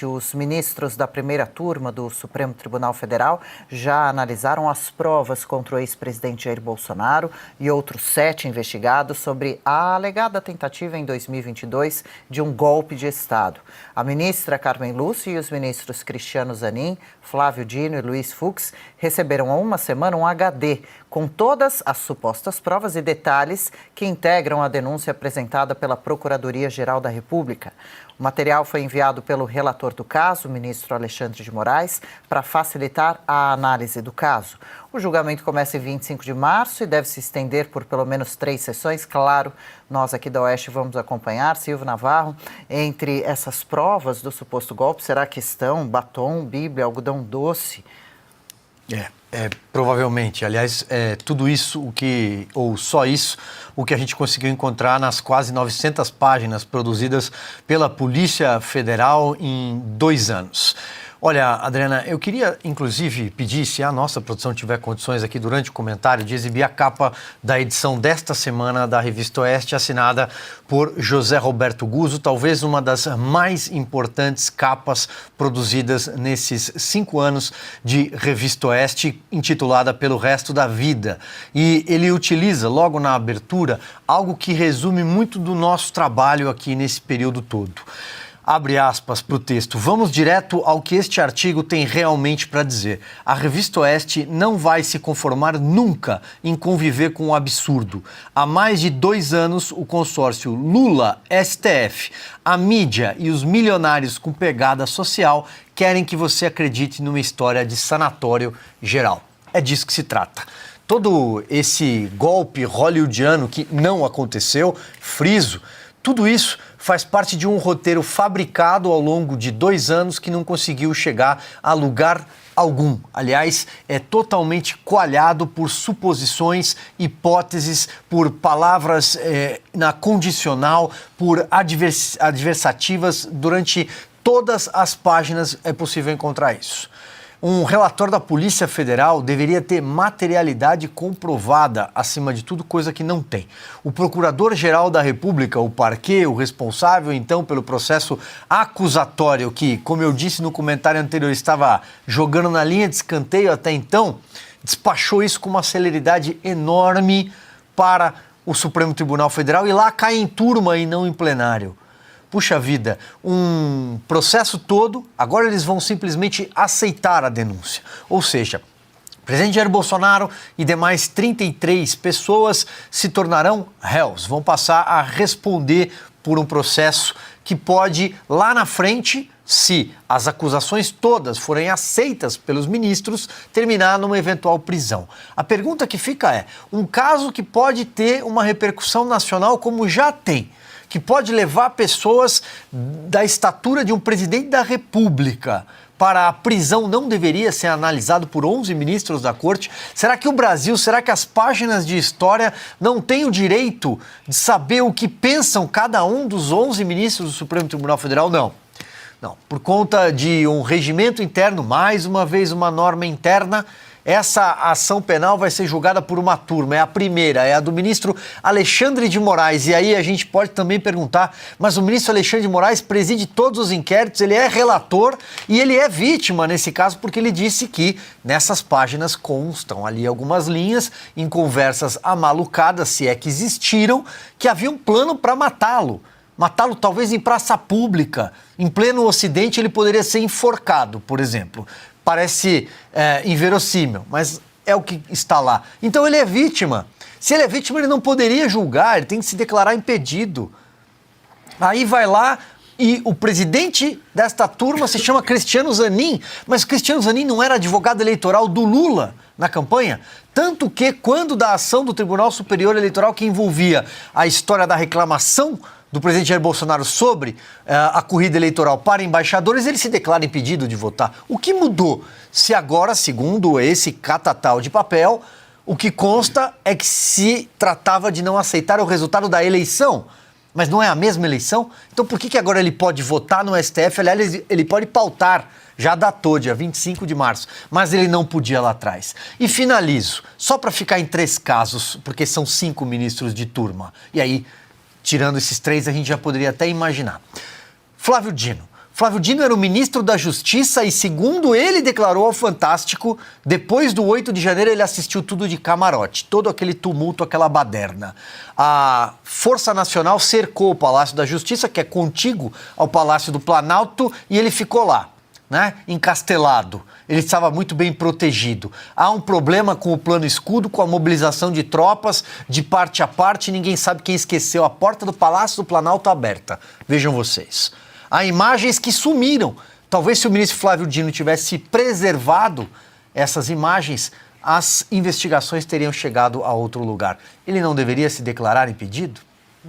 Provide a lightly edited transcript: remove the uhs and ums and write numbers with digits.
Os ministros da primeira turma do Supremo Tribunal Federal já analisaram as provas contra o ex-presidente Jair Bolsonaro e outros 7 investigados sobre a alegada tentativa em 2022 de um golpe de Estado. A ministra Carmen Lúcia e os ministros Cristiano Zanin, Flávio Dino e Luiz Fux receberam há uma semana um HD com todas as supostas provas e detalhes que integram a denúncia apresentada pela Procuradoria-Geral da República. O material foi enviado pelo relator do caso, o ministro Alexandre de Moraes, para facilitar a análise do caso. O julgamento começa em 25 de março e deve se estender por pelo menos 3 sessões. Claro, nós aqui da Oeste vamos acompanhar. Silvio Navarro, entre essas provas do suposto golpe, será que estão batom, bíblia, algodão doce? Provavelmente. Aliás, tudo isso, ou só isso, o que a gente conseguiu encontrar nas quase 900 páginas produzidas pela Polícia Federal em 2 anos. Olha, Adriana, eu queria, inclusive, pedir, se a nossa produção tiver condições aqui durante o comentário, de exibir a capa da edição desta semana da Revista Oeste, assinada por José Roberto Guzzo, talvez uma das mais importantes capas produzidas nesses 5 anos de Revista Oeste, intitulada Pelo Resto da Vida. E ele utiliza, logo na abertura, algo que resume muito do nosso trabalho aqui nesse período todo. Abre aspas para o texto. Vamos direto ao que este artigo tem realmente para dizer. A Revista Oeste não vai se conformar nunca em conviver com o absurdo. Há mais de 2 anos, o consórcio Lula-STF, a mídia e os milionários com pegada social querem que você acredite numa história de sanatório geral. É disso que se trata. Todo esse golpe hollywoodiano que não aconteceu, friso, tudo isso faz parte de um roteiro fabricado ao longo de 2 anos que não conseguiu chegar a lugar algum. Aliás, é totalmente coalhado por suposições, hipóteses, por palavras na condicional, por adversativas. Durante todas as páginas é possível encontrar isso. Um relator da Polícia Federal deveria ter materialidade comprovada, acima de tudo, coisa que não tem. O Procurador-Geral da República, o parquê, o responsável, então, pelo processo acusatório, que, como eu disse no comentário anterior, estava jogando na linha de escanteio até então, despachou isso com uma celeridade enorme para o Supremo Tribunal Federal e lá cai em turma e não em plenário. Puxa vida, um processo todo, agora eles vão simplesmente aceitar a denúncia. Ou seja, o presidente Jair Bolsonaro e demais 33 pessoas se tornarão réus, vão passar a responder por um processo que pode, lá na frente, se as acusações todas forem aceitas pelos ministros, terminar numa eventual prisão. A pergunta que fica é, um caso que pode ter uma repercussão nacional como já tem, que pode levar pessoas da estatura de um presidente da República para a prisão, não deveria ser analisado por 11 ministros da Corte? Será que o Brasil, será que as páginas de história não têm o direito de saber o que pensam cada um dos 11 ministros do Supremo Tribunal Federal? Não. Não. Por conta de um regimento interno, mais uma vez uma norma interna, essa ação penal vai ser julgada por uma turma. É a primeira, é a do ministro Alexandre de Moraes. E aí a gente pode também perguntar, mas o ministro Alexandre de Moraes preside todos os inquéritos, ele é relator e ele é vítima nesse caso, porque ele disse que nessas páginas constam ali algumas linhas em conversas amalucadas, se é que existiram, que havia um plano para matá-lo. Matá-lo talvez em praça pública. Em pleno Ocidente ele poderia ser enforcado, por exemplo. Parece inverossímil, mas é o que está lá. Então ele é vítima. Se ele é vítima, ele não poderia julgar, ele tem que se declarar impedido. Aí vai lá e o presidente desta turma se chama Cristiano Zanin, mas Cristiano Zanin não era advogado eleitoral do Lula na campanha? Tanto que, quando da ação do Tribunal Superior Eleitoral que envolvia a história da reclamação do presidente Jair Bolsonaro sobre a corrida eleitoral para embaixadores, ele se declara impedido de votar. O que mudou? Se agora, segundo esse catatal de papel, o que consta é que se tratava de não aceitar o resultado da eleição. Mas não é a mesma eleição? Então por que agora ele pode votar no STF? Aliás, ele pode pautar, já datou, dia 25 de março, mas ele não podia lá atrás. E finalizo, só para ficar em 3 casos, porque são 5 ministros de turma. E aí, tirando esses 3, a gente já poderia até imaginar. Flávio Dino. Flávio Dino era o ministro da Justiça e, segundo ele declarou ao Fantástico, depois do 8 de janeiro ele assistiu tudo de camarote, todo aquele tumulto, aquela baderna. A Força Nacional cercou o Palácio da Justiça, que é contíguo ao Palácio do Planalto, e ele ficou lá, né, encastelado. Ele estava muito bem protegido. Há um problema com o plano escudo, com a mobilização de tropas de parte a parte. Ninguém sabe quem esqueceu a porta do Palácio do Planalto aberta. Vejam vocês. Há imagens que sumiram. Talvez se o ministro Flávio Dino tivesse preservado essas imagens, as investigações teriam chegado a outro lugar. Ele não deveria se declarar impedido?